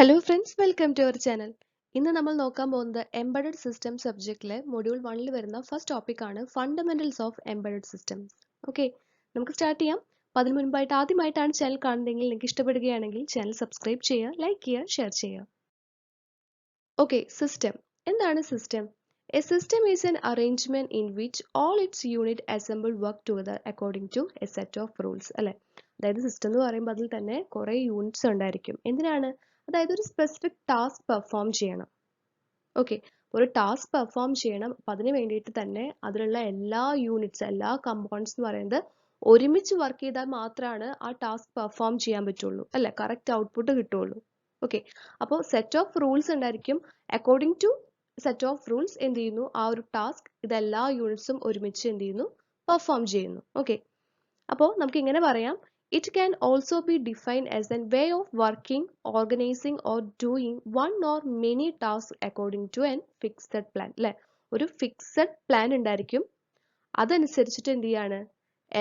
Hello friends, welcome to our channel. ഇന്ന് നമ്മൾ നോക്കാൻ പോകുന്നത് Embedded System സബ്ജക്റ്റിലെ മൊഡ്യൂൾ 1ൽ വരുന്ന ഫസ്റ്റ് ടോപ്പിക് ആണ് fundamentals of embedded systems. Okay, നമുക്ക് സ്റ്റാർട്ട് ചെയ്യാം. അപ്പോൾ അതിനു മുൻപായിട്ട് ആദ്യമായിട്ടാണ് ചാനൽ കാണുന്നതെങ്കിൽ നിങ്ങൾക്ക് ഇഷ്ടപ്പെടുകയാണെങ്കിൽ ചാനൽ സബ്സ്ക്രൈബ് ചെയ്യുക, ലൈക്ക് ചെയ്യുക, ഷെയർ ചെയ്യുക. Okay, system. എന്താണ് system? A system is an arrangement in which all its units assemble work together according to a set of rules. അല്ലേ? അതായത് സിസ്റ്റം എന്ന് പറയുമ്പോൾ അതിൽ തന്നെ കുറേ യൂണിറ്റ്സ് ഉണ്ടായിരിക്കും. എന്തിനാണ്? അതായത് ഒരു സ്പെസിഫിക് ടാസ്ക് പെർഫോം ചെയ്യണം. ഓക്കെ, ഒരു ടാസ്ക് പെർഫോം ചെയ്യണം. അപ്പം അതിന് വേണ്ടിയിട്ട് തന്നെ അതിലുള്ള എല്ലാ യൂണിറ്റ്സ്, എല്ലാ കമ്പോണൻസ് എന്ന് പറയുന്നത് ഒരുമിച്ച് വർക്ക് ചെയ്താൽ മാത്രമാണ് ആ ടാസ്ക് പെർഫോം ചെയ്യാൻ പറ്റുള്ളൂ. അല്ലേ? കറക്റ്റ് ഔട്ട്പുട്ട് കിട്ടുള്ളൂ. ഓക്കെ, അപ്പോൾ സെറ്റ് ഓഫ് റൂൾസ് ഉണ്ടായിരിക്കും. According to set of rules എന്ത് ചെയ്യുന്നു? ആ ഒരു ടാസ്ക് ഇതെല്ലാ യൂണിറ്റ്സും ഒരുമിച്ച് എന്ത് ചെയ്യുന്നു? പെർഫോം ചെയ്യുന്നു. ഓക്കെ, അപ്പോൾ നമുക്ക് ഇങ്ങനെ പറയാം, it can also be defined as a way of working, organizing or doing one or many tasks according to an fixed plan. അല്ലേ? ഒരു ഫിക്സഡ് പ്ലാൻ ഉണ്ടായിരിക്കും. അതനുസരിച്ചിട്ട് എന്ത് ചെയ്യാണ്?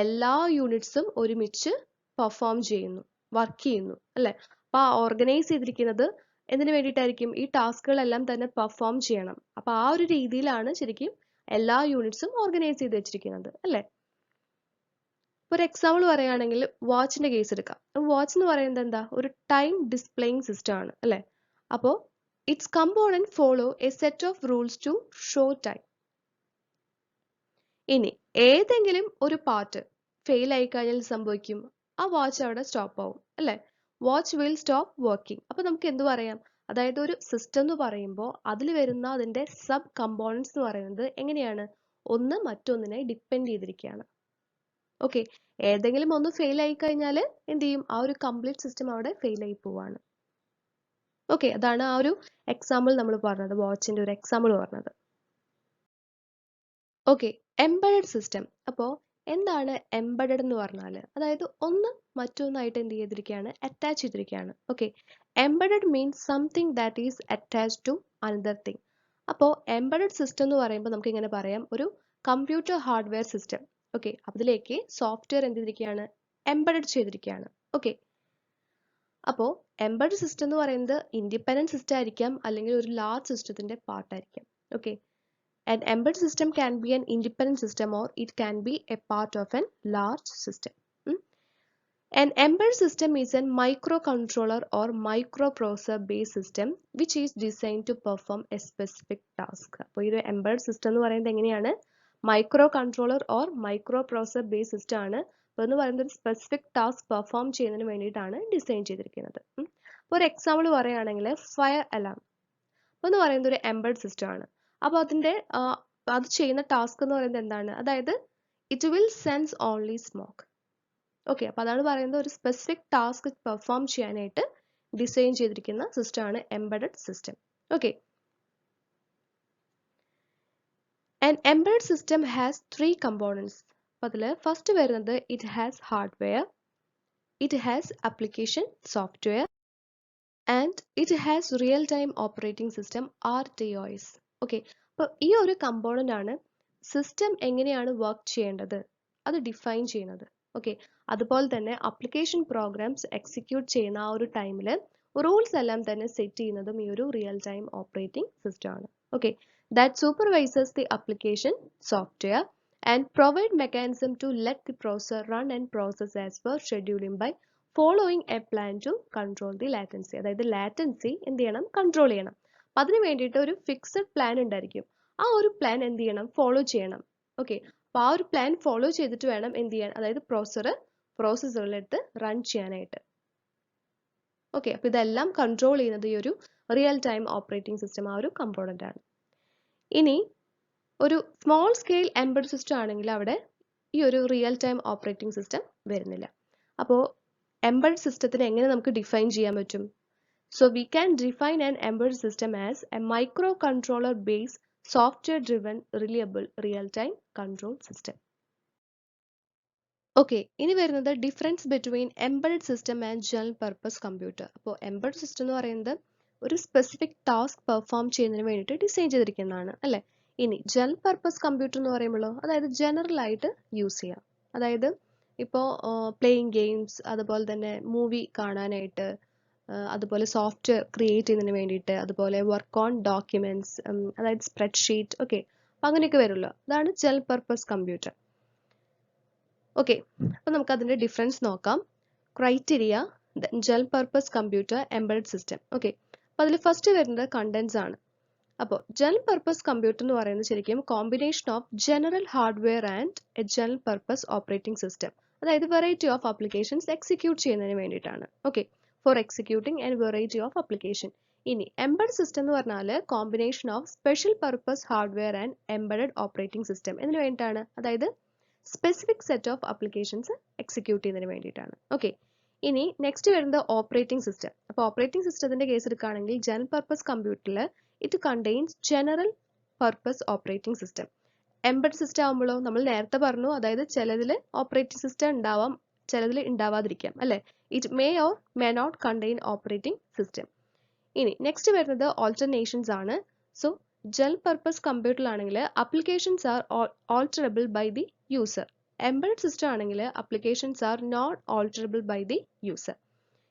എല്ലാ യൂണിറ്റ്സും ഒരുമിച്ച് പെർഫോം ചെയ്യുന്നു, വർക്ക് ചെയ്യുന്നു. അല്ലേ? അപ്പോൾ ആ ഓർഗനൈസ് ചെയ്തിരിക്കുന്നത് എന്തിനു വേണ്ടിയിട്ടായിരിക്കും? ഈ ടാസ്കുകളെല്ലാം തന്നെ പെർഫോം ചെയ്യണം. അപ്പോൾ ആ ഒരു രീതിയിലാണ് ശരിക്കും എല്ലാ യൂണിറ്റ്സും ഓർഗനൈസ് ചെയ്ത് വെച്ചിരിക്കുന്നത്. അല്ലേ? ഒരു എക്സാമ്പിൾ പറയുകയാണെങ്കിൽ വാച്ചിന്റെ കേസ് എടുക്കാം. വാച്ച് എന്ന് പറയുന്നത് എന്താ? ഒരു ടൈം ഡിസ്പ്ലേയിങ് സിസ്റ്റം ആണ്. അല്ലേ? അപ്പോൾ its component follow a set of rules to show time. ഇനി ഏതെങ്കിലും ഒരു പാർട്ട് ഫെയിൽ ആയി കഴിഞ്ഞാൽ സംഭവിക്കും, ആ വാച്ച് അവിടെ സ്റ്റോപ്പ് ആവും. അല്ലേ? Watch will stop working. അപ്പോൾ നമുക്ക് എന്ത് പറയാം? അതായത് ഒരു സിസ്റ്റം എന്ന് പറയുമ്പോൾ അതിൽ വരുന്ന അതിന്റെ സബ് കമ്പോണൻസ് എന്ന് പറയുന്നത് എങ്ങനെയാണ്? ഒന്ന് മറ്റൊന്നിനെ ഡിപ്പെൻഡ് ചെയ്തിരിക്കുകയാണ്. ഓക്കെ, ഏതെങ്കിലും ഒന്ന് ഫെയിൽ ആയി കഴിഞ്ഞാൽ എന്ത് ചെയ്യും? ആ ഒരു കംപ്ലീറ്റ് സിസ്റ്റം അവിടെ ഫെയിൽ ആയി പോവാണ്. ഓക്കെ, അതാണ് ആ ഒരു എക്സാമ്പിൾ നമ്മൾ പറഞ്ഞത്, വാച്ചിന്റെ ഒരു എക്സാമ്പിൾ പറഞ്ഞത്. Okay, embedded system. അപ്പോൾ എന്താണ് എംബഡഡ് എന്ന് പറഞ്ഞാൽ? അതായത് ഒന്ന് മറ്റൊന്നായിട്ട് എന്ത് ചെയ്തിരിക്കുകയാണ്? അറ്റാച്ച് ചെയ്തിരിക്കുകയാണ്. Okay, embedded means something that is attached to another thing. അപ്പോൾ എംബഡഡ് സിസ്റ്റം എന്ന് പറയുമ്പോൾ നമുക്ക് ഇങ്ങനെ പറയാം, ഒരു കമ്പ്യൂട്ടർ ഹാർഡ്വെയർ സിസ്റ്റം. ഓക്കെ, അതിലേക്ക് സോഫ്റ്റ്വെയർ എന്ത് ചെയ്തിരിക്കുകയാണ്? എംബഡഡ് ചെയ്തിരിക്കുകയാണ്. ഓക്കെ, അപ്പോൾ എംബഡഡ് സിസ്റ്റം എന്ന് പറയുന്നത് ഇൻഡിപെൻഡന്റ് സിസ്റ്റം ആയിരിക്കാം, അല്ലെങ്കിൽ ഒരു ലാർജ് സിസ്റ്റത്തിന്റെ പാർട്ടായിരിക്കാം. Okay, an embedded system can be an independent system or it can be a part of a large system. An embedded system is a microcontroller or microprocessor based system which is designed to perform a specific task. അപ്പോൾ ഈ ഒരു embedded system എന്ന് പറയുന്നത് എങ്ങനെയാണ്? Micro controller or micro processor base system ആണ്. അപ്പോൾ എന്ന് പറയുന്നത് ഒരു സ്പെസിഫിക് ടാസ്ക് പെർഫോം ചെയ്യുന്നതിന് വേണ്ടിയിട്ടാണ് ഡിസൈൻ ചെയ്തിരിക്കുന്നത്. അപ്പോൾ ഒരു എക്സാമ്പിൾ പറയുകയാണെങ്കിൽ ഫയർ അലാം എന്ന് പറയുന്നത് ഒരു എംബെഡഡ് സിസ്റ്റം ആണ്. അപ്പോൾ അതിന്റെ അത് ചെയ്യുന്ന ടാസ്ക് എന്ന് പറയുന്നത് എന്താണ്? അതായത് it will sense only smoke. Okay, അപ്പോൾ അതാണ് പറയുന്നത് ഒരു സ്പെസിഫിക് ടാസ്ക് പെർഫോം ചെയ്യാനായിട്ട് ഡിസൈൻ ചെയ്തിരിക്കുന്ന സിസ്റ്റം ആണ് embedded system. Okay, an embedded system has 3 components. അതിൽ ഫസ്റ്റ് വരുന്നത് it has hardware, it has application software and it has real time operating system RTOS. Okay, അപ്പോൾ ഈ ഒരു കമ്പോണന്റ് ആണ് system എങ്ങനെയാണ് വർക്ക് ചെയ്യേണ്ടത് അത് ഡിഫൈൻ ചെയ്യുന്നത്. ഓക്കെ, അതുപോലെ തന്നെ അപ്ലിക്കേഷൻ പ്രോഗ്രാംസ് എക്സിക്യൂട്ട് ചെയ്യുന്ന ആ ഒരു ടൈമിൽ റൂൾസ് എല്ലാം തന്നെ സെറ്റ് ചെയ്യുന്നതും ഈ ഒരു റിയൽ ടൈം ഓപ്പറേറ്റിംഗ് സിസ്റ്റം ആണ്. Okay, that supervises the application software and provide mechanism to let the processor run and process as per scheduling by following a plan to control the latency. അതായത് latency എന്ത് ചെയ്യണം? Control ചെയ്യണം. അപ്പം അതിന് വേണ്ടിയിട്ട് ഒരു fixed plan ഉണ്ടായിരിക്കും. ആ ഒരു പ്ലാൻ എന്ത് ചെയ്യണം? ഫോളോ ചെയ്യണം. ഓക്കെ, അപ്പോൾ ആ ഒരു പ്ലാൻ ഫോളോ ചെയ്തിട്ട് വേണം എന്ത് ചെയ്യാൻ? അതായത് പ്രോസസ്സറുകളെടുത്ത് റൺ ചെയ്യാനായിട്ട്. ഓക്കെ, അപ്പോൾ ഇതെല്ലാം കൺട്രോൾ ചെയ്യുന്നത് ഈ ഒരു റിയൽ ടൈം ഓപ്പറേറ്റിംഗ് സിസ്റ്റം ആ ഒരു കമ്പോണന്റ് ആണ്. ഇനി ഒരു സ്മോൾ സ്കെയിൽ എംബെഡഡ് സിസ്റ്റം ആണെങ്കിൽ അവിടെ ഈ ഒരു റിയൽ ടൈം ഓപ്പറേറ്റിംഗ് സിസ്റ്റം വരുന്നില്ല. അപ്പോൾ എംബെഡഡ് സിസ്റ്റത്തിനെ എങ്ങനെ നമുക്ക് ഡിഫൈൻ ചെയ്യാൻ പറ്റും? So we can define an embedded system as a microcontroller based software driven reliable real time control system. Okay, ഇനി വരുന്നത് difference between embedded system and general purpose computer. അപ്പോൾ embedded system എന്ന് പറയുന്നത് ഒരു സ്പെസിഫിക് ടാസ്ക് പെർഫോം ചെയ്യുന്നതിന് വേണ്ടിയിട്ട് design ചെയ്തിരിക്കുന്നതാണ്, അല്ലേ? ഇനി ജനറൽ പർപ്പസ് കമ്പ്യൂട്ടർ എന്ന് പറയുമ്പോഴോ അതായത് ജനറൽ ആയിട്ട് യൂസ് ചെയ്യാം. അതായത് ഇപ്പോൾ പ്ലേയിങ് ഗെയിംസ്, അതുപോലെ തന്നെ മൂവി കാണാനായിട്ട്, അതുപോലെ സോഫ്റ്റ്വെയർ ക്രിയേറ്റ് ചെയ്യുന്നതിന് വേണ്ടിയിട്ട്, അതുപോലെ വർക്ക് ഓൺ ഡോക്യുമെന്റ്സ്, അതായത് സ്പ്രെഡ്ഷീറ്റ്. ഓക്കെ, അപ്പം അങ്ങനെയൊക്കെ വരുമല്ലോ. അതാണ് ജനറൽ പർപ്പസ് കമ്പ്യൂട്ടർ. ഓക്കെ, അപ്പം നമുക്ക് അതിൻ്റെ ഡിഫറൻസ് നോക്കാം. Criteria, general purpose computer embedded system. Okay, അപ്പോൾ അതിൽ ഫസ്റ്റ് വരുന്നത് കണ്ടൻസ് ആണ്. അപ്പോൾ ജനറൽ പർപ്പസ് കമ്പ്യൂട്ടർ എന്ന് പറയുന്നത് ശരിക്കും combination of general hardware and a general purpose operating system. അതായത് വെറൈറ്റി ഓഫ് ആപ്ലിക്കേഷൻസ് എക്സിക്യൂട്ട് ചെയ്യുന്നതിന് വേണ്ടിയിട്ടാണ്. Okay, for executing and variety of application. ഇനി എംബഡ് സിസ്റ്റം എന്ന് പറഞ്ഞാൽ combination of special purpose hardware and embedded operating system. ഇതിന് വേണ്ടിയിട്ടാണ്, അതായത് specific set of applications execute ചെയ്യുന്നതിന് വേണ്ടിയിട്ടാണ്. ഓക്കെ, ഇനി നെക്സ്റ്റ് വരുന്നത് ഓപ്പറേറ്റിംഗ് സിസ്റ്റം. അപ്പോൾ ഓപ്പറേറ്റിംഗ് സിസ്റ്റത്തിന്റെ കേസ് എടുക്കുകയാണെങ്കിൽ ജനറൽ പർപ്പസ് കമ്പ്യൂട്ടറിൽ it contains general purpose operating system. Embed system ആകുമ്പോഴോ നമ്മൾ നേരത്തെ പറഞ്ഞു, അതായത് ചിലതിൽ ഓപ്പറേറ്റിംഗ് സിസ്റ്റം ഉണ്ടാവാം, ചിലതിൽ ഉണ്ടാവാതിരിക്കാം, അല്ലെ. It may or may not contain operating system. ഇനി നെക്സ്റ്റ് വരുന്നത് ഓൾട്ടർനേഷൻസ് ആണ്. സോ ജനറൽ പർപ്പസ് കമ്പ്യൂട്ടറിലാണെങ്കിൽ applications are alterable by the user. Embedded system ആണെങ്കിൽ applications are not alterable by the user.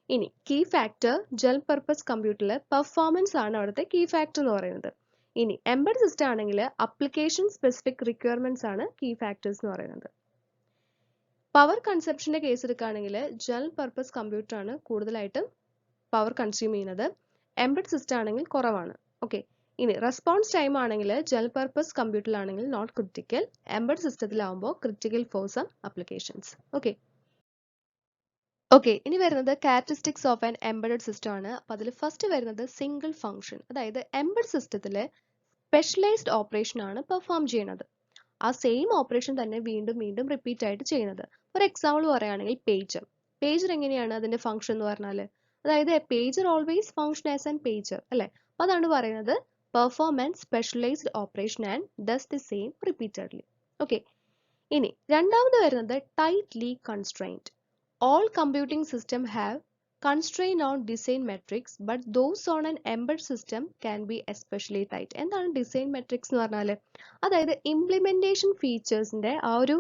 ഇനി കീ ഫാക്ടർ, ജനറൽ പർപ്പസ് കമ്പ്യൂട്ടറിൽ performance ആണ് അവിടുത്തെ key factor എന്ന് പറയുന്നത്. ഇനി എംബഡഡ് സിസ്റ്റം ആണെങ്കിൽ അപ്ലിക്കേഷൻ സ്പെസിഫിക് റിക്വയർമെന്റ്സ് ആണ് കീ ഫാക്ടേഴ്സ് എന്ന് പറയുന്നത്. പവർ കൺസപ്ഷന്റെ കേസ് എടുക്കുകയാണെങ്കിൽ ജനറൽ പർപ്പസ് കമ്പ്യൂട്ടർ ആണ് കൂടുതലായിട്ടും പവർ കൺസ്യൂം ചെയ്യുന്നത്. എംബഡഡ് സിസ്റ്റം ആണെങ്കിൽ കുറവാണ്. ഓക്കെ, ഇനി റെസ്പോൺസ് ടൈം ആണെങ്കിൽ ജനറൽ പർപ്പസ് കമ്പ്യൂട്ടറിലാണെങ്കിൽ നോട്ട് ക്രിട്ടിക്കൽ, എംബഡഡ് സിസ്റ്റത്തിലാവുമ്പോൾ critical for some applications. Okay, okay, ഇനി വരുന്നത് characteristics of an embedded system ആണ്. അപ്പോൾ അതിൽ ഫസ്റ്റ് വരുന്നത് സിംഗിൾ ഫംഗ്ഷൻ, അതായത് എംബഡ് സിസ്റ്റത്തിൽ സ്പെഷ്യലൈസ്ഡ് ഓപ്പറേഷൻ ആണ് പെർഫോം ചെയ്യുന്നത്. ആ സെയിം ഓപ്പറേഷൻ തന്നെ വീണ്ടും വീണ്ടും റിപ്പീറ്റ് ആയിട്ട് ചെയ്യുന്നത്. ഫോർ എക്സാമ്പിൾ പറയുകയാണെങ്കിൽ പേജർ. പേജർ എങ്ങനെയാണ് അതിന്റെ ഫംഗ്ഷൻ എന്ന് പറഞ്ഞാൽ, അതായത് pager always function as an pager, അല്ലെ. അപ്പോൾ അതാണ് പറയുന്നത് perform an specialised operation and does the same repeatedly. Okay, ഇനി രണ്ടാമത് വരുന്നത് tightly constrained. All computing systems have constraint on design metrics, but those on an embedded system can be especially tight. എന്താണ് design matrix എന്ന് പറഞ്ഞാൽ, അതായത് implementation ഫീച്ചേഴ്സിന്റെ ആ ഒരു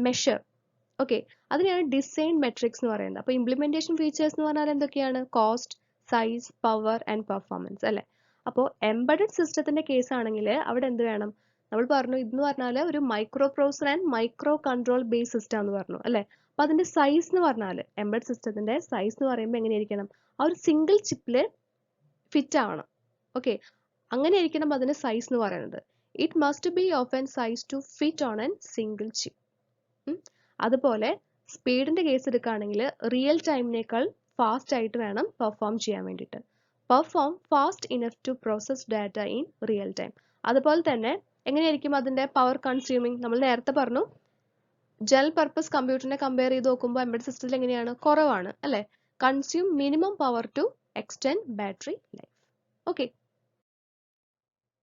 measure. Okay, അതിനെയാണ് ഡിസൈൻ മെട്രിക്സ് എന്ന് പറയുന്നത്. അപ്പോൾ ഇംപ്ലിമെന്റേഷൻ ഫീച്ചേഴ്സ് എന്ന് പറഞ്ഞാൽ എന്തൊക്കെയാണ്? Cost, size, power and performance, അല്ലെ. അപ്പോൾ എംബഡഡ് സിസ്റ്റത്തിന്റെ കേസ് ആണെങ്കിൽ അവിടെ എന്ത് വേണം? നമ്മൾ പറഞ്ഞു ഇതെന്ന് പറഞ്ഞാൽ ഒരു micro processor and micro control base system എന്ന് പറഞ്ഞു, അല്ലെ. അപ്പൊ അതിന്റെ സൈസ് എന്ന് പറഞ്ഞാൽ എംബഡ് സിസ്റ്റത്തിന്റെ സൈസ് എന്ന് പറയുമ്പോൾ എങ്ങനെയായിരിക്കണം? ആ ഒരു സിംഗിൾ ചിപ്പില് ഫിറ്റ് ആവണം. ഓക്കെ, അങ്ങനെ ആയിരിക്കണം അതിന്റെ സൈസ് എന്ന് പറയുന്നത്. It must be of an size to fit on an single chip. അതുപോലെ സ്പീഡിന്റെ കേസ് എടുക്കുകയാണെങ്കിൽ റിയൽ ടൈമിനേക്കാൾ ഫാസ്റ്റ് ആയിട്ട് വേണം പെർഫോം ചെയ്യാൻ വേണ്ടിയിട്ട്. Perform fast enough to process data in real time. അതുപോലെ തന്നെ എങ്ങനെയായിരിക്കും അതിന്റെ പവർ കൺസ്യൂമിങ്? നമ്മൾ നേരത്തെ പറഞ്ഞു ജനറൽ പർപ്പസ് കമ്പ്യൂട്ടറിനെ കമ്പയർ ചെയ്ത് നോക്കുമ്പോൾ എംബഡഡ് സിസ്റ്റത്തിൽ എങ്ങനെയാണ്? കുറവാണ്, അല്ലെ. Consume minimum power to extend battery life. Okay,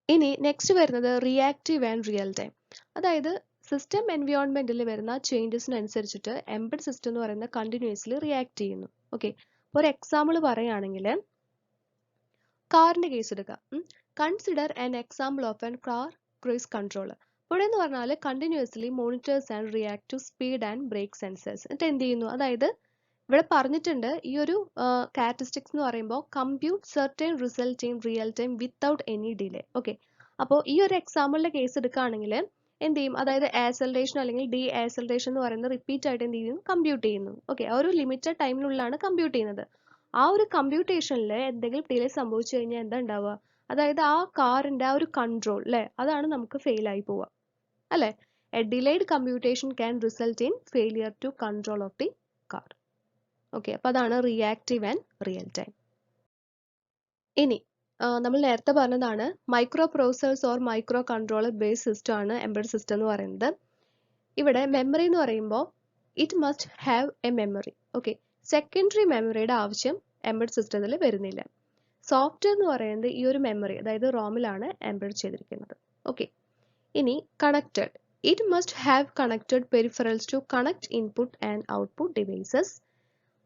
ഇനി നെക്സ്റ്റ് വരുന്നത് റിയാക്റ്റീവ് ആൻഡ് റിയൽ ടൈം. അതായത് സിസ്റ്റം എൻവയോൺമെന്റിൽ വരുന്ന ചേഞ്ചസിനനുസരിച്ചിട്ട് എംബഡഡ് സിസ്റ്റം എന്ന് പറയുന്നത് കണ്ടിന്യൂസ്ലി റിയാക്ട് ചെയ്യുന്നു. ഓക്കെ, ഒരു എക്സാമ്പിൾ പറയുകയാണെങ്കിൽ കാറിന്റെ കേസ് എടുക്കാം. Consider an example of an car cruise controller. ഇവിടെ എന്ന് പറഞ്ഞാൽ continuously monitors and react to speed and brake sensors. എന്നിട്ട് എന്ത് ചെയ്യുന്നു? അതായത് ഇവിടെ പറഞ്ഞിട്ടുണ്ട് ഈ ഒരു ക്യാരക്ടറിസ്റ്റിക്സ് എന്ന് പറയുമ്പോൾ compute certain result in real time without any delay. Okay, അപ്പോൾ ഈ ഒരു എക്സാമ്പിളിന്റെ കേസ് എടുക്കുകയാണെങ്കിൽ എന്ത് ചെയ്യും? അതായത് ആക്സലറേഷൻ അല്ലെങ്കിൽ ഡി ആക്സലറേഷൻ എന്ന് പറയുന്നത് റിപ്പീറ്റ് ആയിട്ട് എന്ത് ചെയ്യുന്നു? കമ്പ്യൂട്ട് ചെയ്യുന്നു. ഓക്കെ, ആ ഒരു ലിമിറ്റഡ് ടൈമിനുള്ളിലാണ് കമ്പ്യൂട്ട് ചെയ്യുന്നത്. ആ ഒരു കമ്പ്യൂട്ടേഷനിൽ എന്തെങ്കിലും ഡിലേ സംഭവിച്ചു കഴിഞ്ഞാൽ എന്താ ഉണ്ടാവുക? അതായത് ആ കാറിന്റെ ആ ഒരു കൺട്രോൾ, അല്ലെ, അതാണ് നമുക്ക് ഫെയിൽ ആയി പോവുക, അല്ലെ. A delayed computation can result in failure to control of the car. Okay, അപ്പൊ അതാണ് റിയാക്റ്റീവ് ആൻഡ് റിയൽ ടൈം. ഇനി നമ്മൾ നേരത്തെ പറഞ്ഞതാണ് micro processors or micro controller base system ആണ് എംബഡഡ് സിസ്റ്റം എന്ന് പറയുന്നത്. ഇവിടെ മെമ്മറി എന്ന് പറയുമ്പോൾ it must have A memory. Okay, secondary മെമ്മറിയുടെ ആവശ്യം എംബഡഡ് സിസ്റ്റത്തിൽ വരുന്നില്ല. സോഫ്റ്റ്വെയർ എന്ന് പറയുന്നത് ഈ ഒരു മെമ്മറി, അതായത് റോമിലാണ് എംബഡ് ചെയ്തിരിക്കുന്നത്. ഓക്കെ, ഇനി connected. It must have connected peripherals to connect input and output devices.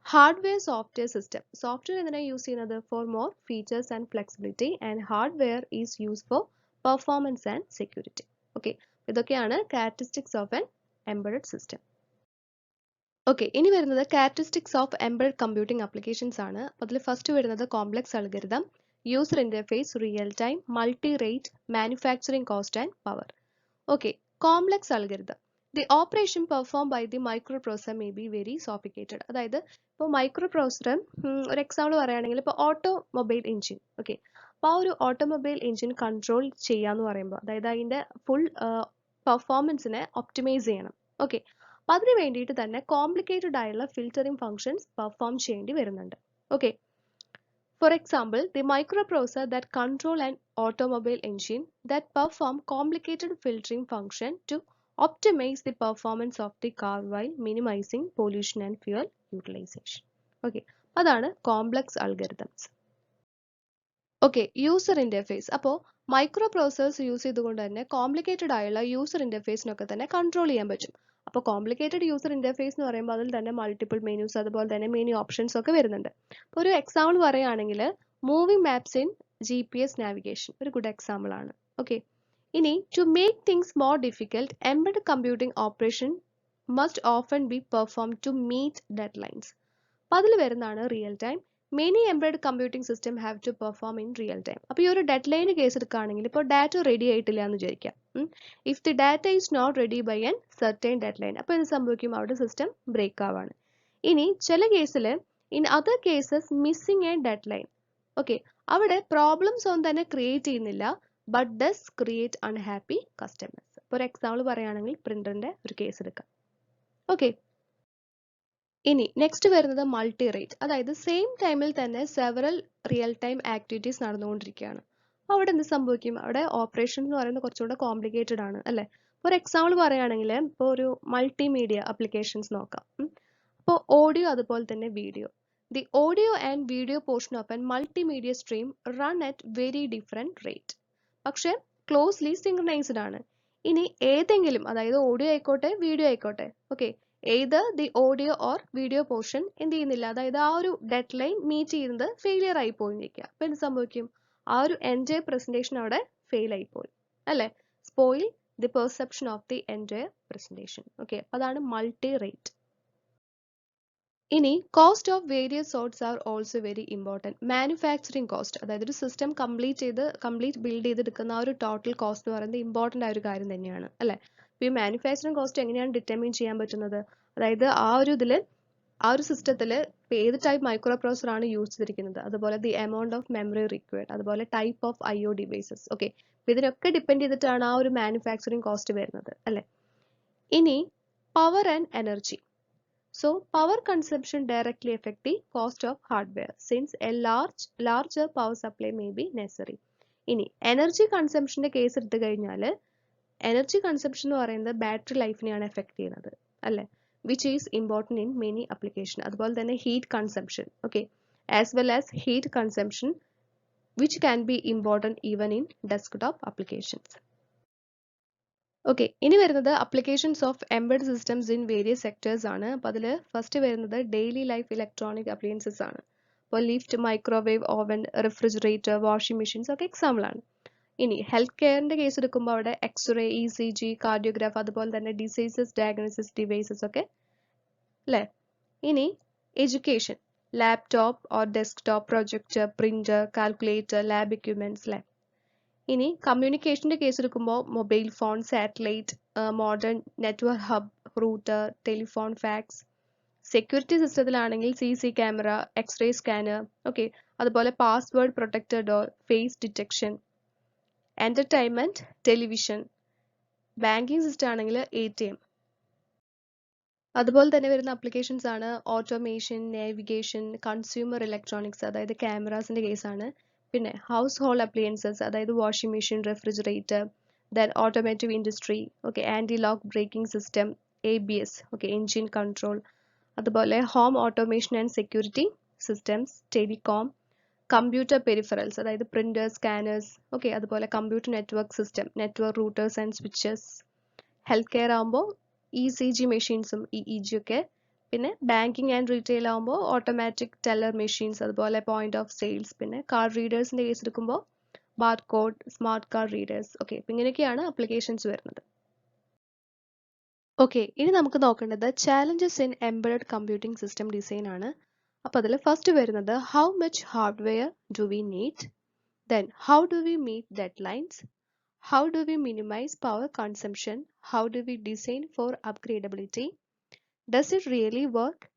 Hardware software system. Software എന്തിനാണ് യൂസ് ചെയ്യുന്നത്? For more features and flexibility, and hardware is use for performance and security. Okay, ഇതൊക്കെയാണ് characteristics of an embedded system. Okay, ഇനി വരുന്നത് characteristics of embedded computing applications ആണ്. അതിൽ first വരുന്നത് complex algorithm, user interface, real time, multi rate, manufacturing cost and power. Okay, complex algorithm. The operation perform by the microprocessor may be very sophisticated. അതായത് ഇപ്പോൾ micro processor ഒരു example പറയുകയാണെങ്കിൽ ഇപ്പോൾ automobile engine. Okay, അപ്പോൾ ആ ഒരു automobile engine control ചെയ്യാന്ന് പറയുമ്പോൾ അതായത് അതിൻ്റെ ഫുൾ പെർഫോമൻസിനെ ഒപ്റ്റിമൈസ് ചെയ്യണം. ഓക്കെ, അപ്പം അതിന് വേണ്ടിയിട്ട് തന്നെ കോംപ്ലിക്കേറ്റഡ് ആയുള്ള ഫിൽറ്ററിംഗ് ഫങ്ഷൻസ് പെർഫോം ചെയ്യേണ്ടി വരുന്നുണ്ട്. Okay, for example, the microprocessor that control an automobile engine that perform complicated filtering function to optimize the performance of the car while minimizing pollution and fuel utilization. Okay, അതാണ് complex algorithms. Okay, user interface. അപ്പോൾ micro processors use ചെയ്തുകൊണ്ട് തന്നെ complicated ആയുള്ള user ഇന്റർഫേസിനൊക്കെ തന്നെ control ചെയ്യാൻ പറ്റും. അപ്പോൾ complicated user interface എന്ന് പറയുമ്പോൾ അതിൽ തന്നെ മൾട്ടിപ്പിൾ മെനൂസ് അതുപോലെ തന്നെ മെനു ഓപ്ഷൻസ് ഒക്കെ വരുന്നുണ്ട്. അപ്പോൾ ഒരു എക്സാമ്പിൾ പറയുകയാണെങ്കിൽ moving maps in GPS navigation ഒരു ഗുഡ് എക്സാമ്പിൾ ആണ്. ഓക്കെ, ഇനി to make things more difficult embedded computing operation must often be perform to meet deadlines. അപ്പോൾ അതിൽ വരുന്നതാണ് real time. Many embedded computing system have to perform in real time. അപ്പോൾ ഈ ഒരു dead line case എടുക്കുകയാണെങ്കിൽ ഇപ്പോൾ data ready ആയിട്ടില്ല എന്ന് വിചാരിക്കാം. If the data is not ready by an certain deadline, അപ്പോൾ എന്ത് സംഭവിക്കും? അവിടെ സിസ്റ്റം ബ്രേക്ക് ആവാണ്. ഇനി ചില കേസിൽ in other cases missing A dead line. Okay, അവിടെ പ്രോബ്ലംസ് ഒന്നും തന്നെ ക്രിയേറ്റ് ചെയ്യുന്നില്ല, but does create unhappy customers. ഇപ്പോൾ ഒരു എക്സാമ്പിൾ പറയുകയാണെങ്കിൽ പ്രിന്ററിന്റെ ഒരു കേസ് എടുക്കാം. ഓക്കെ, ഇനി നെക്സ്റ്റ് വരുന്നത് മൾട്ടി റേറ്റ്. അതായത് സെയിം ടൈമിൽ തന്നെ സെവറൽ റിയൽ ടൈം ആക്ടിവിറ്റീസ് നടന്നുകൊണ്ടിരിക്കുകയാണ്. അവിടെ എന്ത് സംഭവിക്കും? അവിടെ ഓപ്പറേഷൻ എന്ന് പറയുന്നത് കുറച്ചുകൂടെ കോംപ്ലിക്കേറ്റഡ് ആണ് അല്ലേ? ഒരു എക്സാമ്പിൾ പറയുകയാണെങ്കിൽ ഇപ്പോൾ ഒരു മൾട്ടിമീഡിയ ആപ്ലിക്കേഷൻസ് നോക്കാം. അപ്പോൾ ഓഡിയോ അതുപോലെ തന്നെ video. The audio and video portion of an multimedia stream run at very different rate, പക്ഷേ ക്ലോസ്ലി സിങ്ക്രണൈസ്ഡ് ആണ്. ഇനി ഏതെങ്കിലും, അതായത് ഓഡിയോ ആയിക്കോട്ടെ വീഡിയോ ആയിക്കോട്ടെ, okay, either the audio or video portion എന്ത് ചെയ്യുന്നില്ല, അതായത് ആ ഒരു ഡെഡ് ലൈൻ മീറ്റ് ചെയ്യുന്നത് ഫെയിലിയർ ആയി പോയിരിക്കുക. അപ്പോൾ എന്ത് സംഭവിക്കും? ആ ഒരു എൻറ്റയർ പ്രസന്റേഷൻ അവിടെ ഫെയിൽ ആയി പോയി അല്ലേ? Spoil the perception of the entire presentation. Okay, അതാണ് മൾട്ടി റേറ്റ്. ഇനി cost of various sorts are also very important. Manufacturing cost, അതായത് ഒരു സിസ്റ്റം കംപ്ലീറ്റ് ബിൽഡ് ചെയ്തെടുക്കുന്ന ആ ഒരു ടോട്ടൽ കോസ്റ്റ് എന്ന് പറയുന്നത് ഇമ്പോർട്ടൻ്റ് ആയ ഒരു കാര്യം തന്നെയാണ് അല്ലേ? അപ്പോൾ ഈ മാനുഫാക്ചറിങ് കോസ്റ്റ് എങ്ങനെയാണ് ഡിറ്റർമിൻ ചെയ്യാൻ പറ്റുന്നത്? അതായത് ആ ഒരു സിസ്റ്റത്തിൽ ഏത് ടൈപ്പ് മൈക്രോ പ്രോസസർ ആണ് യൂസ് ചെയ്തിരിക്കുന്നത്, അതുപോലെ the amount of memory required, അതുപോലെ type of IO devices. Okay, ഇതിനൊക്കെ ഡിപ്പെൻഡ് ചെയ്തിട്ടാണ് ആ ഒരു മാനുഫാക്ചറിങ് കോസ്റ്റ് വരുന്നത് അല്ലേ? ഇനി power and energy. So power consumption directly affect the cost of hardware since a larger power supply may be necessary. ഇനി energy കൺസംഷന്റെ case എടുത്തു കഴിഞ്ഞാൽ എനർജി കൺസംഷൻ എന്ന് പറയുന്നത് ബാറ്ററി ലൈഫിനെയാണ് എഫക്ട് ചെയ്യുന്നത് അല്ലേ? Which is important in many application. അതുപോലെ തന്നെ heat consumption, okay, as well as heat consumption which can be important even in desktop applications. Okay, ഇനി വരുന്നത് applications of embedded systems in various sectors ആണ്. അപ്പോൾ അതിൽ first വരുന്നത് daily life electronic appliances ആണ്. അപ്പോൾ lift, microwave oven, refrigerator, washing machines ഒക്കെ example ആണ്. ഇനി ഹെൽത്ത് കെയറിന്റെ കേസ് എടുക്കുമ്പോൾ അവിടെ എക്സ്റേ, ECG, കാർഡിയോഗ്രാഫ്, അതുപോലെ തന്നെ ഡിസീസസ് ഡയഗ്നോസിസ് ഡിവൈസസ് ഒക്കെ അല്ലേ? ഇനി education, laptop or desktop, projector, printer, calculator, lab equipments അല്ലേ? ഇനി കമ്മ്യൂണിക്കേഷന്റെ കേസ് എടുക്കുമ്പോൾ mobile phone, satellite, modem network hub, router, telephone, fax. Security സിസ്റ്റത്തിലാണെങ്കിൽ CC camera, X ray scanner, okay, അതുപോലെ password protector door, face detection. Entertainment, television. Banking system ആണെങ്കിൽ ATM. അതുപോലെ തന്നെ വരുന്ന അപ്ലിക്കേഷൻസ് ആണ് ഓട്ടോമേഷൻ, നാവിഗേഷൻ, കൺസ്യൂമർ ഇലക്ട്രോണിക്സ്, അതായത് ക്യാമറാസിന്റെ കേസാണ്. പിന്നെ ഹൗസ് ഹോൾഡ് അപ്ലയൻസസ്, അതായത് washing machine, refrigerator. Then automotive industry, okay, anti lock braking system, ABS, okay, engine control. അതുപോലെ home automation and security systems, telecom, computer peripherals, അതായത് printer, scanners, okay, അതുപോലെ computer network system, network routers and switches. Health care ആകുമ്പോൾ ECG മെഷീൻസും EEG ഒക്കെ. പിന്നെ banking and retail ആകുമ്പോൾ automatic teller machines, അതുപോലെ point of sales. പിന്നെ card റീഡേഴ്സിന്റെ കേസ് എടുക്കുമ്പോൾ barcode, smart card readers. Okay, ഇങ്ങനെയൊക്കെയാണ് അപ്ലിക്കേഷൻസ് വരുന്നത്. ഓക്കെ, ഇനി നമുക്ക് നോക്കേണ്ടത് challenges in embedded computing system design ആണ്. അപ്പോൾ അതിൽ ഫസ്റ്റ് വരുന്നത് how much hardware do we need, then how do we meet deadlines, how do we minimise power consumption, how do we design for upgradability, does it really work,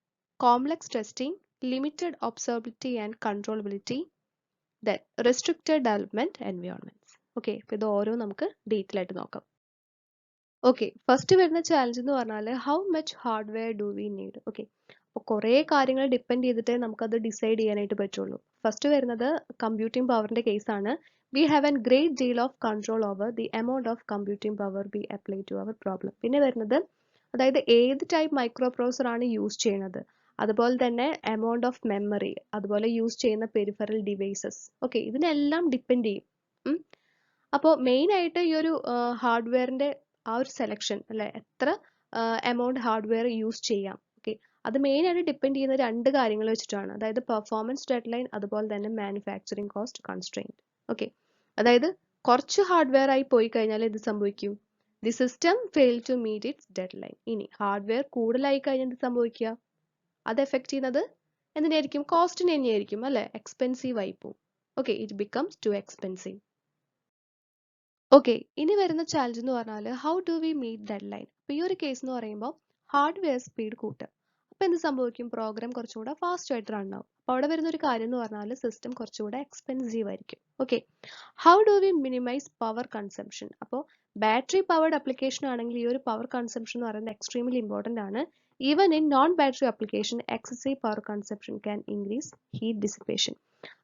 complex testing, limited observability and controllability, then restricted development environments. Okay, അപ്പോൾ ഇത് ഓരോ നമുക്ക് detail ആയിട്ട് നോക്കാം. Okay, first വരുന്ന challenge എന്ന് പറഞ്ഞാൽ how much hardware do we need. Okay, അപ്പോൾ കുറേ കാര്യങ്ങൾ ഡിപ്പെൻഡ് ചെയ്തിട്ടേ നമുക്കത് ഡിസൈഡ് ചെയ്യാനായിട്ട് പറ്റുള്ളൂ. ഫസ്റ്റ് വരുന്നത് കമ്പ്യൂട്ടിംഗ് പവറിന്റെ കേസാണ്. We have an great deal of control over the amount of computing power we apply to our problem. പിന്നെ വരുന്നത് അതായത് ഏത് ടൈപ്പ് മൈക്രോ പ്രോസസർ ആണ് യൂസ് ചെയ്യുന്നത്, അതുപോലെ തന്നെ എമൗണ്ട് ഓഫ് മെമ്മറി, അതുപോലെ യൂസ് ചെയ്യുന്ന പെരിഫറൽ ഡിവൈസസ്. ഓക്കെ, ഇതിനെല്ലാം ഡിപ്പെൻഡ് ചെയ്യും. അപ്പോൾ മെയിൻ ആയിട്ട് ഈ ഒരു ഹാർഡ്വെയറിന്റെ ആ ഒരു സെലക്ഷൻ അല്ലെ, എത്ര എമൗണ്ട് ഹാർഡ്വെയർ യൂസ് ചെയ്യാം. ഓക്കെ, അത് മെയിൻ ആയിട്ട് ഡിപ്പെൻഡ് ചെയ്യുന്ന രണ്ട് കാര്യങ്ങൾ വെച്ചിട്ടാണ്. അതായത് പെർഫോമൻസ് ഡെഡ്ലൈൻ, അതുപോലെ തന്നെ മാനുഫാക്ചറിങ് കോസ്റ്റ് കൺസ്ട്രെയിൻറ്റ്. ഓക്കെ, അതായത് കുറച്ച് ഹാർഡ്വെയർ ആയി പോയി കഴിഞ്ഞാൽ എന്ത് സംഭവിക്കും, the system fail to meet its deadline. ഇനി ഹാർഡ്വെയർ കൂടുതലായി കഴിഞ്ഞാൽ എന്ത് സംഭവിക്കുക, അത് എഫക്ട് ചെയ്യുന്നത് എന്തിനായിരിക്കും, കോസ്റ്റിന് തന്നെയായിരിക്കും അല്ലെ, എക്സ്പെൻസീവ് ആയി പോകും. Okay, it becomes too expensive. Okay, ഇനി വരുന്ന ചാലഞ്ച് എന്ന് പറഞ്ഞാൽ how do we meet deadline. അപ്പോൾ ഈ ഒരു കേസ് എന്ന് പറയുമ്പോൾ ഹാർഡ്വെയർ സ്പീഡ് കൂട്ടുക. അപ്പോൾ എന്ത് സംഭവിക്കും, പ്രോഗ്രാം കുറച്ചുകൂടെ ഫാസ്റ്റ് ആയിട്ട് റൺ ആവും. അപ്പോൾ അവിടെ വരുന്ന ഒരു കാര്യം എന്ന് പറഞ്ഞാൽ സിസ്റ്റം കുറച്ചുകൂടെ എക്സ്പെൻസീവ് ആയിരിക്കും. Okay, how do we minimise power consumption. അപ്പോൾ ബാറ്ററി പവർഡ് ആപ്ലിക്കേഷൻ ആണെങ്കിൽ ഈ ഒരു പവർ കൺസംഷൻ എന്ന് പറയുന്നത് എക്സ്ട്രീംലി ഇമ്പോർട്ടൻ്റ് ആണ്. Even in non battery application excessive power consumption can increase heat dissipation.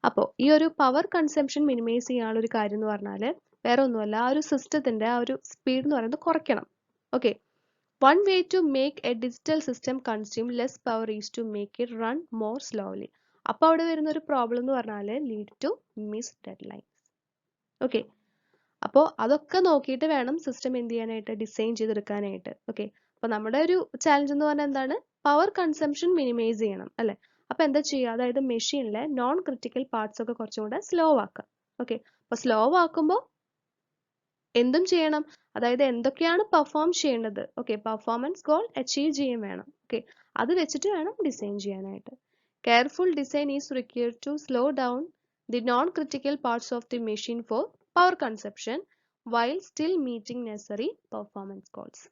അപ്പോൾ ഈ ഒരു പവർ കൺസംഷൻ മിനിമൈസ് ചെയ്യാനുള്ള ഒരു കാര്യം എന്ന് പറഞ്ഞാൽ വേറെ ഒന്നുമല്ല, ആ ഒരു സിസ്റ്റത്തിന്റെ ആ ഒരു സ്പീഡ് എന്ന് പറയുന്നത് കുറയ്ക്കണം. Okay, one way to make a digital system consume less power is to make it run more slowly. അപ്പോൾ അവിടെ വരുന്ന ഒരു പ്രോബ്ലം എന്ന് പറഞ്ഞാൽ lead to miss deadlines. Okay, അപ്പോൾ അതൊക്കെ നോക്കിയിട്ട് വേണം സിസ്റ്റം എന്ത് ചെയ്യാനായിട്ട്, ഡിസൈൻ ചെയ്തെടുക്കാനായിട്ട്. ഓക്കെ, അപ്പോൾ നമ്മുടെ ഒരു ചാലഞ്ച് എന്ന് പറഞ്ഞാൽ എന്താണ്, പവർ കൺസംഷൻ മിനിമൈസ് ചെയ്യണം അല്ലെ. അപ്പോൾ എന്താ ചെയ്യുക, അതായത് മെഷീനിലെ നോൺ ക്രിട്ടിക്കൽ പാർട്സ് ഒക്കെ കുറച്ചും കൂടെ സ്ലോ ആക്കുക. ഓക്കെ, അപ്പോൾ സ്ലോ ആക്കുമ്പോൾ എന്തും ചെയ്യണം, അതായത് എന്തൊക്കെയാണ് പെർഫോം ചെയ്യേണ്ടത്, ഓക്കെ, പെർഫോമൻസ് ഗോൾ അച്ചീവ് ചെയ്യാൻ വേണം. ഓക്കെ, അത് വെച്ചിട്ട് വേണം ഡിസൈൻ ചെയ്യാനായിട്ട്. Careful design is required to slow down the non critical parts of the machine for power consumption while still meeting necessary performance goals.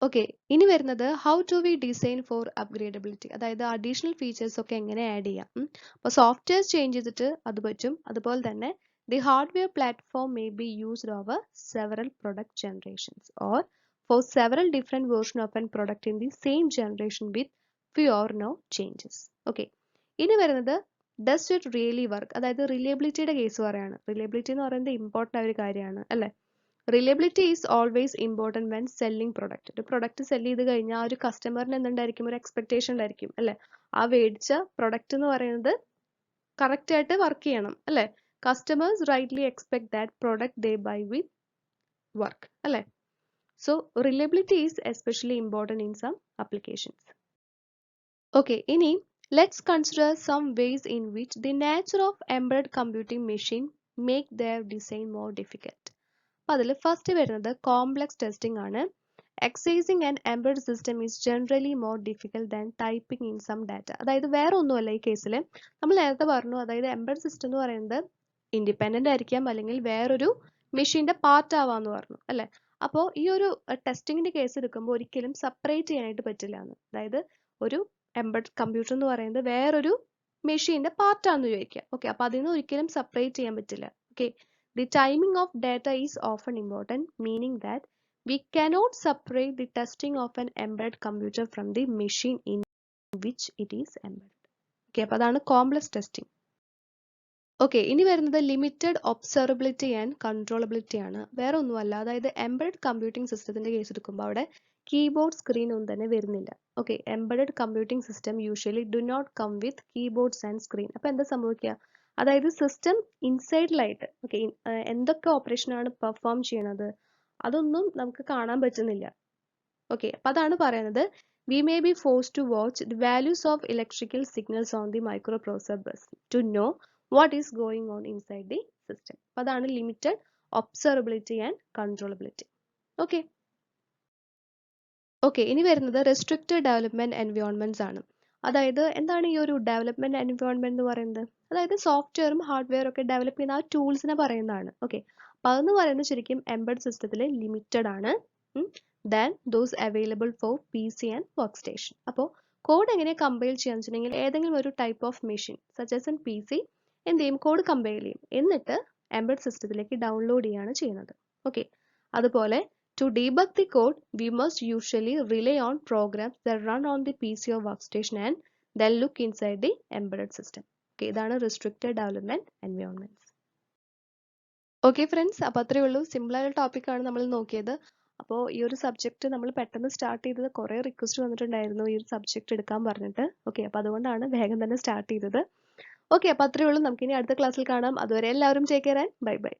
Okay, ഇനി വരുന്നത് how to we design for upgradability. അതായത് additional features ഒക്കെ എങ്ങനെ add ചെയ്യാം. അപ്പോൾ software change ചെയ്തിട്ട് അത് പറ്റും. അതുപോലെ തന്നെ the hardware platform may be used over several product generations or for several different versions of a product in the same generation with few or no changes. Okay, ഇനി വരുന്നത് does it really work. അതായത് റിലയബിലിറ്റിയുടെ case പറയാണ്. Reliability എന്ന് പറയുന്നത് important ആയ ഒരു കാര്യമാണ് അല്ലേ. Reliability is always important when selling product. ഒരു പ്രൊഡക്റ്റ് സെല് ചെയ്ത് കഴിഞ്ഞാൽ ആ ഒരു കസ്റ്റമറിന് എന്തുണ്ടായിരിക്കും, ഒരു എക്സ്പെക്ടേഷൻ ഉണ്ടായിരിക്കും അല്ലേ. ആ മേടിച്ച പ്രൊഡക്റ്റ് എന്ന് പറയുന്നത് കറക്റ്റ് ആയിട്ട് വർക്ക് ചെയ്യണം അല്ലേ. Customers rightly expect that product they buy with work അല്ലേ. So reliability is especially important in some applications. Okay, ഇനി let's consider some ways in which the nature of embedded computing machine make their design more difficult. അപ്പോൾ അതിൽ first വരുന്നത് complex testing ആണ്. Accessing an embedded system is generally more difficult than typing in some data. അതായത് വേറെ ഒന്നുമല്ല ഈ കേസിൽ, നമ്മൾ നേരത്തെ പറഞ്ഞു, അതായത് എംബെഡഡ് സിസ്റ്റം എന്ന് പറയുന്നത് ഇൻഡിപെൻഡന്റ് ആയിരിക്കാം, അല്ലെങ്കിൽ വേറൊരു മെഷീന്റെ പാർട്ട് ആവാന്ന് പറഞ്ഞു അല്ലെ. അപ്പോൾ ഈ ഒരു ടെസ്റ്റിങ്ങിന്റെ കേസ് എടുക്കുമ്പോൾ ഒരിക്കലും സെപ്പറേറ്റ് ചെയ്യാനായിട്ട് പറ്റില്ല എന്ന്. അതായത് ഒരു എംബെഡഡ് കമ്പ്യൂട്ടർ എന്ന് പറയുന്നത് വേറൊരു മെഷീന്റെ പാർട്ടാണെന്ന് ചോദിക്കുക. ഓക്കെ, അപ്പോൾ അതിൽ നിന്ന് ഒരിക്കലും സെപ്പറേറ്റ് ചെയ്യാൻ പറ്റില്ല. Okay, the timing of data is often important, meaning that we cannot separate the testing of an embedded computer from the machine in which it is embedded. Okay, അപ്പോൾ അതാണ് കോംപ്ലക്സ് ടെസ്റ്റിംഗ്. ഓക്കെ, ഇനി വരുന്നത് limited observability and controllability ആണ്. വേറെ ഒന്നുമല്ല, അതായത് embedded computing സിസ്റ്റത്തിന്റെ case എടുക്കുമ്പോൾ അവിടെ കീബോർഡ് സ്ക്രീൻ ഒന്നും തന്നെ വരുന്നില്ല. Okay, embedded computing system usually do not come with keyboards and screen. അപ്പോൾ എന്താ സംഭവിക്കുക, അതായത് സിസ്റ്റം ഇൻസൈഡിലായിട്ട് ഓക്കെ എന്തൊക്കെ ഓപ്പറേഷൻ ആണ് പെർഫോം ചെയ്യണത് അതൊന്നും നമുക്ക് കാണാൻ പറ്റുന്നില്ല. ഓക്കെ, അപ്പോൾ അതാണ് പറയുന്നത് we may be forced to watch the values of electrical signals on the microprocessor bus to know what is going on inside the system. അപ്പോൾ അതാണ് limited observability and controllability. Okay, okay, ഇനി വരുന്നത് restricted development environments ആണ്. അതായത് എന്താണ് ഈ ഒരു development environment എന്ന് പറയുന്നത്? അതായത് സോഫ്റ്റ്വെയറും ഹാർഡ്വെയറും ഒക്കെ ഡെവലപ്പ് ചെയ്യുന്ന ആ ടൂൾസിനെ പറയുന്നതാണ്. ഓക്കെ, അപ്പൊ അതെന്ന് പറയുന്നത് ശരിക്കും എംബഡ് സിസ്റ്റത്തിൽ ലിമിറ്റഡ് ആണ് than those available for PC and work station. അപ്പോൾ കോഡ് എങ്ങനെ കമ്പൈൽ ചെയ്യാന്ന് വെച്ചിട്ടുണ്ടെങ്കിൽ ഏതെങ്കിലും ഒരു type of machine സജസ് in PC എന്ത് ചെയ്യും, കോഡ് കമ്പൈൽ ചെയ്യും, എന്നിട്ട് എംബഡ് സിസ്റ്റത്തിലേക്ക് ഡൗൺലോഡ് ചെയ്യാണ് ചെയ്യുന്നത്. ഓക്കെ, അതുപോലെ to debug the code, we must usually rely on programs that run on the PC or workstation and then look inside the embedded system. Okay, ഇതാണ് restricted development environments. Okay friends, അപ്പോൾ അത്രയേ ഉള്ളൂ. Simple ആയ topic ആണ് നമ്മൾ നോക്കിയത്. അപ്പോൾ ഈ ഒരു സബ്ജക്റ്റ് നമ്മൾ പെട്ടെന്ന് സ്റ്റാർട്ട് ചെയ്തത് കുറേ റിക്വസ്റ്റ് വന്നിട്ടുണ്ടായിരുന്നു ഈ ഒരു സബ്ജക്റ്റ് എടുക്കാൻ പറഞ്ഞിട്ട്. ഓക്കെ, അപ്പോൾ അതുകൊണ്ടാണ് വേഗം തന്നെ സ്റ്റാർട്ട് ചെയ്തത്. ഓക്കെ, അപ്പോൾ അത്രയേ ഉള്ളൂ. നമുക്കിനി അടുത്ത ക്ലാസ്സിൽ കാണാം. അതുവരെ എല്ലാവരും take care and bye bye.